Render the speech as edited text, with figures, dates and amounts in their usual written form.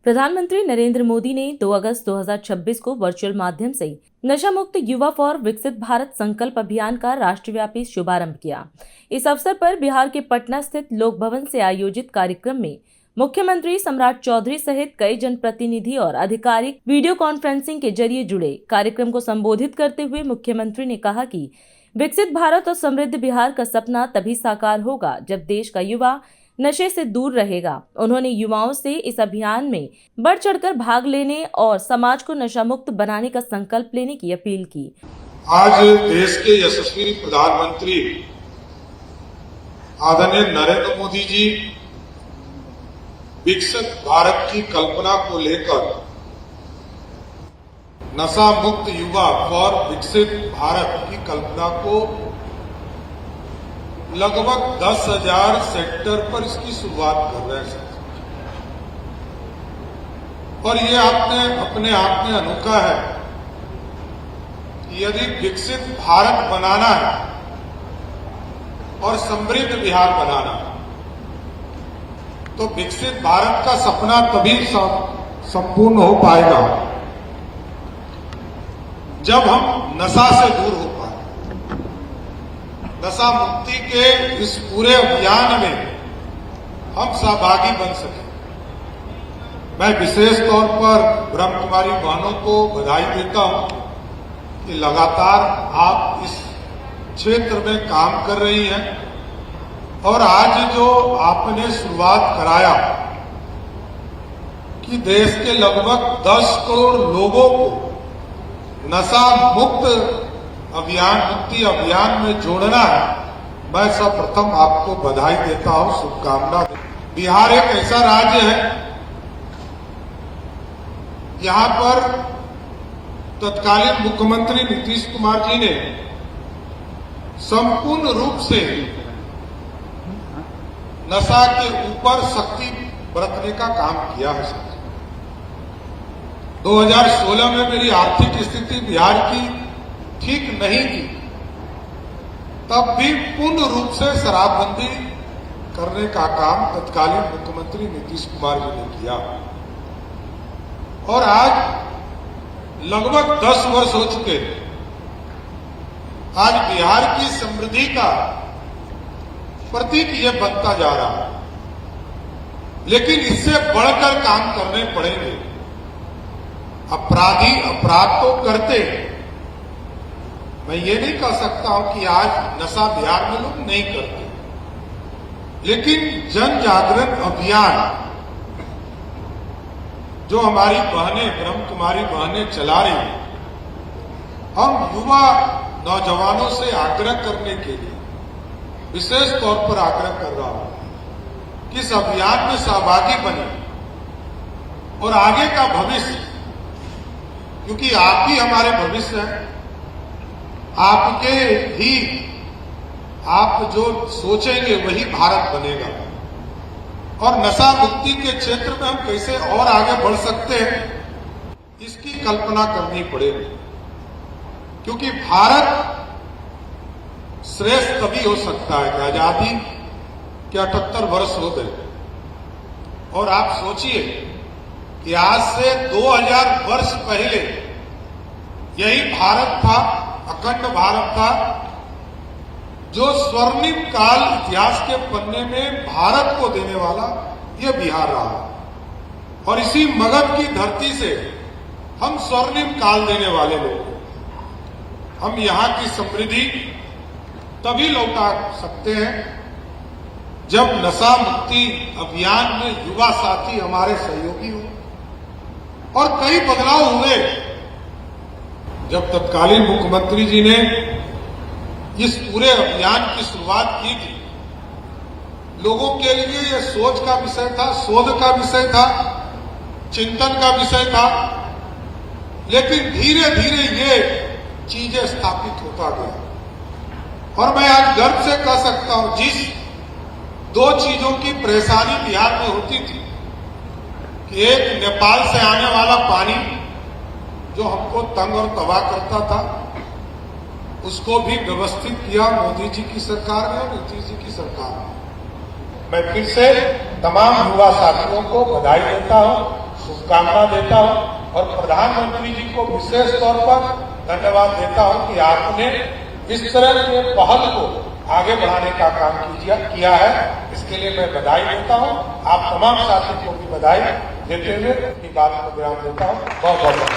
प्रधानमंत्री नरेंद्र मोदी ने 2 अगस्त 2026 को वर्चुअल माध्यम से नशा मुक्त युवा फॉर विकसित भारत संकल्प अभियान का राष्ट्रव्यापी शुभारंभ किया। इस अवसर पर बिहार के पटना स्थित लोक भवन से आयोजित कार्यक्रम में मुख्यमंत्री सम्राट चौधरी सहित कई जनप्रतिनिधि और अधिकारी वीडियो कॉन्फ्रेंसिंग के जरिए जुड़े। कार्यक्रम को संबोधित करते हुए मुख्यमंत्री ने कहा कि विकसित भारत और समृद्ध बिहार का सपना तभी साकार होगा जब देश का युवा नशे से दूर रहेगा। उन्होंने युवाओं से इस अभियान में बढ़ चढ़कर भाग लेने और समाज को नशा मुक्त बनाने का संकल्प लेने की अपील की। आज देश के यशस्वी प्रधानमंत्री आदरणीय नरेंद्र मोदी जी विकसित भारत की कल्पना को लेकर नशा मुक्त युवा फॉर विकसित भारत की कल्पना को लगभग 10,000 सेक्टर पर इसकी शुरुआत कर रहे हैं और ये अपने आप में अनोखा है कि यदि विकसित भारत बनाना है और समृद्ध बिहार बनाना है तो विकसित भारत का सपना तभी संपूर्ण हो पाएगा जब हम नशा से दूर हो पाए। नशा मुक्ति के इस पूरे अभियान में हम सहभागी बन सके। मैं विशेष तौर पर ब्रह्म कुमारी बहनों को बधाई देता हूं कि लगातार आप इस क्षेत्र में काम कर रही हैं और आज जो आपने शुरुआत कराया कि देश के लगभग 10 करोड़ लोगों को नशा मुक्त मुक्ति अभियान में जोड़ना है, मैं सर्वप्रथम आपको बधाई देता हूं, शुभकामना। बिहार एक ऐसा राज्य है यहां पर तत्कालीन मुख्यमंत्री नीतीश कुमार जी ने संपूर्ण रूप से नशा के ऊपर सख्ती बरतने का काम किया है। 2016 में मेरी आर्थिक स्थिति बिहार की ठीक नहीं थी, तब भी पूर्ण रूप से शराबबंदी करने का काम तत्कालीन मुख्यमंत्री नीतीश कुमार जी ने किया और आज लगभग 10 वर्ष हो चुके। आज बिहार की समृद्धि का प्रतीक ये बनता जा रहा है, लेकिन इससे बढ़कर काम करने पड़ेंगे। अपराधी अपराध तो करते, मैं ये नहीं कह सकता हूं कि आज नशा बिहार में लोग नहीं करते, लेकिन जन जागरण अभियान जो हमारी बहनें ब्रह्म कुमारी बहनें चला रही हैं, हम युवा नौजवानों से आग्रह करने के लिए विशेष तौर पर आग्रह कर रहा हूं कि इस अभियान में सहभागी बने और आगे का भविष्य, क्योंकि आप ही हमारे भविष्य हैं, आपके ही आप जो सोचेंगे वही भारत बनेगा और नशा मुक्ति के क्षेत्र में हम कैसे और आगे बढ़ सकते हैं इसकी कल्पना करनी पड़ेगी, क्योंकि भारत श्रेष्ठ तभी हो सकता है कि आजादी के 78 वर्ष हो गए और आप सोचिए कि आज से 2000 वर्ष पहले यही भारत था, अखंड भारत था, जो स्वर्णिम काल इतिहास के पन्ने में भारत को देने वाला यह बिहार रहा और इसी मगध की धरती से हम स्वर्णिम काल देने वाले लोग हैं। हम यहां की समृद्धि तभी लौटा सकते हैं जब नशा मुक्ति अभियान में युवा साथी हमारे सहयोगी हो और कई बदलाव हुए। जब तत्कालीन मुख्यमंत्री जी ने इस पूरे अभियान की शुरुआत की थी, लोगों के लिए यह सोच का विषय था, शोध का विषय था, चिंतन का विषय था, लेकिन धीरे धीरे ये चीजें स्थापित होता गया और मैं आज गर्व से कह सकता हूं जिस 2 चीजों की परेशानी बिहार में होती थी कि एक नेपाल से आने वाला पानी जो हमको तंग और तबाह करता था, उसको भी व्यवस्थित किया मोदी जी की सरकार ने और नीतीश जी की सरकार ने। मैं फिर से तमाम युवा साथियों को बधाई देता हूं, शुभकामना देता हूं और प्रधानमंत्री जी को विशेष तौर पर धन्यवाद देता हूं कि आपने इस तरह के पहल को आगे बढ़ाने का काम किया है। इसके लिए मैं बधाई देता हूं। आप तमाम साथियों को भी बधाई देते हुए अपनी बात को विराम देता हूं। बहुत बहुत धन्यवाद।